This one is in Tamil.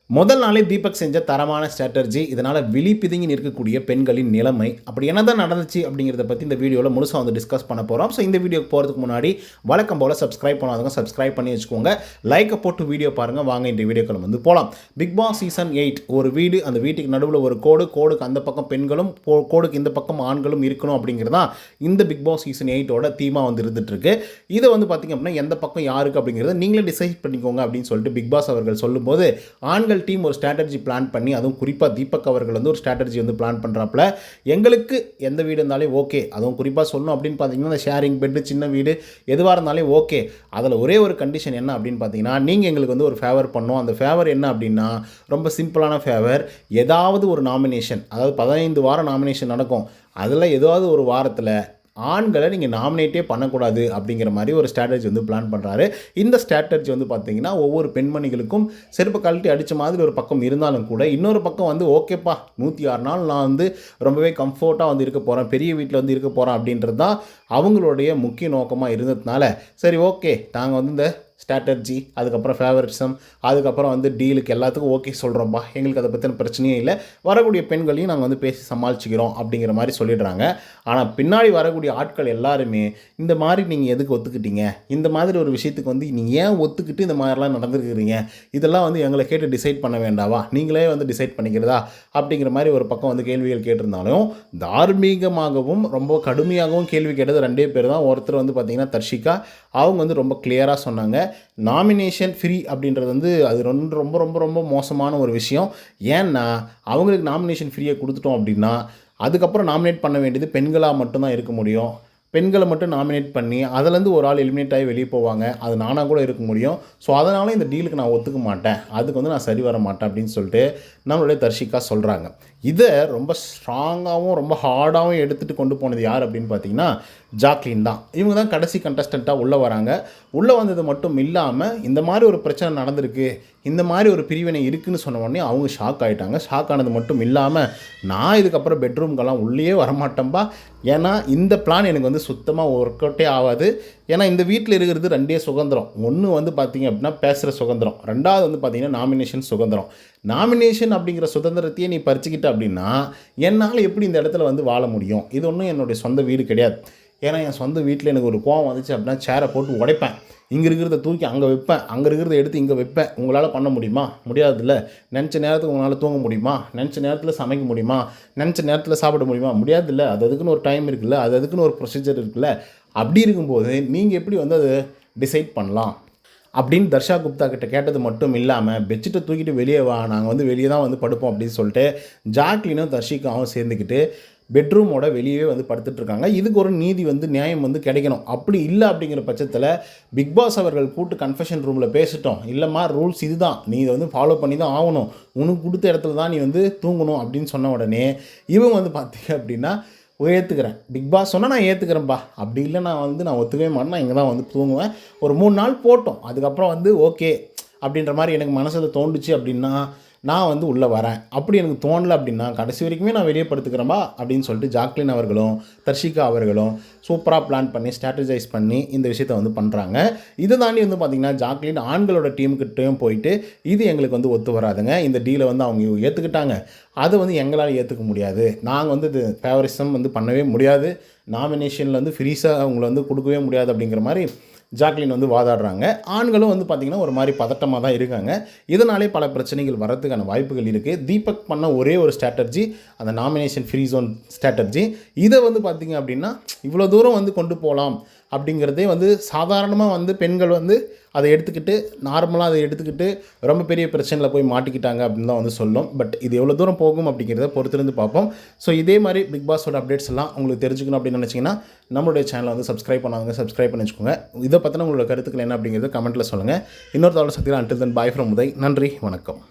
முதல் நாளே தீபக் செஞ்ச தரமான ஸ்ட்ராட்டர்ஜி இதனால் விழிப்பிதுங்கி நிற்கக்கூடிய பெண்களின் நிலைமை அப்படி என்ன தான் நடந்துச்சு அப்படிங்கிறத பற்றி இந்த வீடியோவில் முழுசாக வந்து டிஸ்கஸ் பண்ண போகிறோம். ஸோ இந்த வீடியோக்கு போகிறதுக்கு முன்னாடி வழக்கம் போல் சப்ஸ்கிரைப் பண்ணாதவங்க சப்ஸ்கிரைப் பண்ணி வச்சுக்கோங்க. லைக்கை போட்டு வீடியோ பாருங்கள். வாங்க இந்த வீடியோக்கள் வந்து போகலாம். பிக் பாஸ் சீசன் 8 ஒரு வீடு, அந்த வீட்டுக்கு நடுவில் ஒரு கோடுக்கு அந்த பக்கம் பெண்களும் கோடுக்கு இந்த பக்கம் ஆண்களும் இருக்கணும் அப்படிங்கிறதான் இந்த பிக் பாஸ் சீசன் 8ஓட தீமாக வந்து இருந்துகிட்ருக்கு. இதை வந்து பார்த்திங்க அப்படின்னா எந்த பக்கம் யாருக்கு அப்படிங்கிறத நீங்களே டிசைட் பண்ணிக்கோங்க அப்படின்னு சொல்லிட்டு பிக் பாஸ் அவர்கள் சொல்லும்போது ஆண்கள் டீம் ஒரு ஸ்ட்ராட்டஜி பிளான் பண்ணி, அதுவும் குறிப்பாக தீபக் அவர்கள் வந்து ஒரு ஸ்ட்ராட்டஜி வந்து பிளான் பண்ணுறாப்புல. எங்களுக்கு எந்த வீடு இருந்தாலே ஓகே, அதுவும் குறிப்பாக சொல்லணும் அப்படின்னு பார்த்தீங்கன்னா இந்த ஷேரிங் பெட்டு, சின்ன வீடு எதுவாக இருந்தாலே ஓகே. அதில் ஒரே ஒரு கண்டிஷன் என்ன அப்படின்னு பார்த்தீங்கன்னா, நீங்கள் எங்களுக்கு வந்து ஒரு ஃபேவர் பண்ணோம். அந்த ஃபேவர் என்ன அப்படின்னா ரொம்ப சிம்பிளான ஃபேவர். ஏதாவது ஒரு நாமினேஷன், அதாவது 15 வாரம் நாமினேஷன் நடக்கும், அதில் ஏதாவது ஒரு வாரத்தில் ஆண்களை நீங்கள் நாமினேட்டே பண்ணக்கூடாது அப்படிங்கிற மாதிரி ஒரு ஸ்ட்ராட்டஜி வந்து பிளான் பண்ணுறாரு. இந்த ஸ்ட்ராட்டஜி வந்து பார்த்தீங்கன்னா ஒவ்வொரு பெண்மணிகளுக்கும் செருப்பு கழட்டி அடித்த மாதிரி ஒரு பக்கம் இருந்தாலும் கூட, இன்னொரு பக்கம் வந்து ஓகேப்பா 106 நாள் நான் வந்து ரொம்பவே கம்ஃபர்ட்டாக வந்து இருக்க போகிறேன், பெரிய வீட்டில் வந்து இருக்க போகிறேன் அப்படின்றது தான் அவங்களுடைய முக்கிய நோக்கமாக இருந்ததுனால, சரி ஓகே நாங்கள் வந்து இந்த ஸ்ட்ராட்டர்ஜி, அதுக்கப்புறம் ஃபேவரிசம், அதுக்கப்புறம் வந்து டீலுக்கு எல்லாத்துக்கும் ஓகே சொல்கிறோம்ப்பா, எங்களுக்கு அதை பற்றின பிரச்சனையே இல்லை, வரக்கூடிய பெண்களையும் நாங்கள் வந்து பேசி சமாளிச்சுக்கிறோம் அப்படிங்கிற மாதிரி சொல்லிடுறாங்க. ஆனால் பின்னாடி வரக்கூடிய ஆட்கள் எல்லாருமே இந்த மாதிரி நீங்கள் எதுக்கு ஒத்துக்கிட்டீங்க, இந்த மாதிரி ஒரு விஷயத்துக்கு வந்து நீங்கள் ஏன் ஒத்துக்கிட்டு இந்த மாதிரிலாம் நடந்துருக்கிறீங்க, இதெல்லாம் வந்து எங்களை கேட்டு டிசைட் பண்ண வேண்டாவா, நீங்களே வந்து டிசைட் பண்ணிக்கிறதா அப்படிங்கிற மாதிரி ஒரு பக்கம் வந்து கேள்விகள் கேட்டிருந்தாலும், தார்மீகமாகவும் ரொம்ப கடுமையாகவும் கேள்வி கேட்டது 2 பேர் தான். ஒருத்தர் வந்து பார்த்திங்கன்னா தர்ஷிகா, அவங்க வந்து ரொம்ப கிளியராக சொன்னாங்க, நாமினேஷன் ஃப்ரீ அப்படின்றது வந்து அது ரொம்ப ரொம்ப ரொம்ப மோசமான ஒரு விஷயம். ஏன்னா அவங்களுக்கு நாமினேஷன் ஃப்ரீயை கொடுத்துட்டோம் அப்படின்னா அதுக்கப்புறம் நாமினேட் பண்ண வேண்டியது பெண்களாக மட்டும்தான் இருக்க முடியும். பெண்களை மட்டும் நாமினேட் பண்ணி அதிலேருந்து ஒரு ஆள் எலிமினேட் ஆகி வெளியே போவாங்க, அது நானாக கூட இருக்க முடியும். ஸோ அதனால் இந்த டீலுக்கு நான் ஒத்துக்க மாட்டேன், அதுக்கு வந்து நான் சரி வர மாட்டேன் அப்படின்னு சொல்லிட்டு நம்மளுடைய தர்ஷிகா சொல்கிறாங்க. இதை ரொம்ப ஸ்ட்ராங்காகவும் ரொம்ப ஹார்டாகவும் எடுத்துகிட்டு கொண்டு போனது யார் அப்படின்னு பார்த்தீங்கன்னா ஜாக்லின் தான். இவங்க தான் கடைசி கண்டஸ்டண்ட்டாக உள்ளே வராங்க. உள்ளே வந்தது மட்டும் இல்லாமல் இந்த மாதிரி ஒரு பிரச்சனை நடந்திருக்கு, இந்த மாதிரி ஒரு பிரிவினை இருக்குதுன்னு சொன்ன உடனே அவங்க ஷாக் ஆகிட்டாங்க. ஷாக் ஆனது மட்டும் இல்லாமல், நான் இதுக்கப்புறம் பெட்ரூம்க்கெல்லாம் உள்ளே வரமாட்டேன்பா, ஏன்னா இந்த பிளான் எனக்கு வந்து சுத்தமாக ஒர்க் அவுட்டே ஆகாது. ஏன்னா இந்த வீட்டில் இருக்கிறது 2 சுதந்திரம். ஒன்று வந்து பார்த்திங்க அப்படின்னா பேசுகிற சுதந்திரம், 2வது வந்து பார்த்திங்கன்னா நாமினேஷன் சுதந்திரம். நாமினேஷன் அப்படிங்கிற சுதந்திரத்தையே நீ பறிச்சுக்கிட்ட அப்படின்னா என்னால் எப்படி இந்த இடத்துல வந்து வாழ முடியும்? இது ஒன்றும் என்னுடைய சொந்த வீடு கிடையாது. ஏன்னா என் சொந்த வீட்டில் எனக்கு ஒரு கோவம் வந்துச்சு அப்படின்னா சேரை போட்டு உடைப்பேன், இங்கே இருக்கிறத தூக்கி அங்கே வைப்பேன், அங்கே இருக்கிறத எடுத்து இங்கே வைப்பேன். உங்களால் பண்ண முடியுமா? முடியாதுல்ல. நினச்ச நேரத்துக்கு உங்களால் தூங்க முடியுமா? நினச்ச நேரத்தில் சமைக்க முடியுமா? நினச்ச நேரத்தில் சாப்பிட முடியுமா? முடியாதுல்ல. அதுக்குன்னு ஒரு டைம் இருக்குல்ல, அதுக்குன்னு ஒரு ப்ரொசீஜர் இருக்குல்ல. அப்படி இருக்கும்போது நீங்கள் எப்படி வந்து அதை டிசைட் பண்ணலாம் அப்படின்னு தர்ஷா குப்தா கிட்ட கேட்டது மட்டும் இல்லாமல், பெட்ஷீட்டை தூக்கிட்டு வெளியே வா, நாங்கள் வந்து வெளியே தான் வந்து படுப்போம் அப்படின்னு சொல்லிட்டு ஜாக்லினும் தர்ஷிகாவும் சேர்ந்துக்கிட்டு பெட்ரூமோட வெளியே வந்து படுத்துட்ருக்காங்க. இதுக்கு ஒரு நீதி வந்து நியாயம் வந்து கிடைக்கணும். அப்படி இல்லை அப்படிங்கிற பட்சத்தில் பிக் பாஸ் அவர்கள் கூட்டு கன்ஃபெஷன் ரூமில் பேசிட்டோம், இல்லைம்மா ரூல்ஸ் இதுதான், நீ இதை வந்து ஃபாலோ பண்ணி தான் ஆகணும், உனக்கு கொடுத்த இடத்துல தான் நீ வந்து தூங்கணும் அப்படின்னு சொன்ன உடனே இவங்க வந்து பார்த்தீங்க அப்படின்னா ஏற்றுக்கிறேன், பிக் பாஸ் சொன்னால் நான் ஏற்றுக்கிறேன்ப்பா, அப்படி இல்லை நான் ஒத்துக்கவே மாட்டேன், நான் இங்கே தான் வந்து தூங்குவேன், ஒரு 3 நாள் போட்டோம், அதுக்கப்புறம் வந்து ஓகே அப்படின்ற மாதிரி எனக்கு மனசில் தோண்டுச்சு அப்படின்னா நான் வந்து உள்ளே வரேன். அப்படி எனக்கு தோணலை அப்படின்னா கடைசி வரைக்குமே நான் வெளியே படுத்துக்கிறேன்பா அப்படின்னு சொல்லிட்டு ஜாக்லின் அவர்களும் தர்ஷிகா அவர்களும் சூப்பராக பிளான் பண்ணி ஸ்ட்ராட்டஜைஸ் பண்ணி இந்த விஷயத்தை வந்து பண்ணுறாங்க. இதை தாண்டி வந்து பார்த்திங்கன்னா ஜாக்லின் ஆண்களோட டீமுக்கிட்டையும் போயிட்டு இது எங்களுக்கு வந்து ஒத்து வராதுங்க, இந்த டீலை வந்து அவங்க ஏற்றுக்கிட்டாங்க, அதை வந்து எங்களால் ஏற்றுக்க முடியாது, நாங்கள் வந்து இது ஃபேவரிசம் வந்து பண்ணவே முடியாது, நாமினேஷனில் வந்து ஃப்ரீஸாக அவங்கள வந்து கொடுக்கவே முடியாது அப்படிங்கிற மாதிரி ஜாக்லின் வந்து வாதாடுறாங்க. ஆண்களும் வந்து பார்த்திங்கன்னா ஒரு மாதிரி பதட்டமாக தான் இருக்காங்க. இதனாலே பல பிரச்சனைகள் வரதுக்கான வாய்ப்புகள் இருக்குது. தீபக் பண்ண ஒரே ஒரு ஸ்ட்ராட்டர்ஜி அந்த நாமினேஷன் ஃப்ரீ ஜோன் ஸ்ட்ராட்டர்ஜி. இதை வந்து பார்த்திங்க அப்படின்னா இவ்வளோ தூரம் வந்து கொண்டு போகலாம் அப்படிங்கிறதே வந்து சாதாரணமாக வந்து பெண்கள் வந்து அதை எடுத்துக்கிட்டு நார்மலாக அதை எடுத்துக்கிட்டு ரொம்ப பெரிய பிரச்சனையில் போய் மாட்டிக்கிட்டாங்க அப்படின்னு தான் வந்து சொல்லும். பட் இது எவ்வளோ தூரம் போகும் அப்படிங்கிறத பொறுத்திருந்து பார்ப்போம். ஸோ இதே மாதிரி பிக் பாஸோட அப்டேட்ஸ் எல்லாம் உங்களுக்கு தெரிஞ்சுக்கணும் அப்படின்னு நினச்சிங்கன்னா நம்மளுடைய சேனலை வந்து சப்ஸ்கிரைப் பண்ணாதவங்க சப்ஸ்கிரைப் பண்ணி வச்சுக்கோங்க. இதை பற்றின உங்களோட கருத்துக்கள் என்ன அப்படிங்கிறத கமெண்ட்டில் சொல்லுங்கள். இன்னொரு தகவல் சக்தியில் until then bye from Uday. நன்றி, வணக்கம்.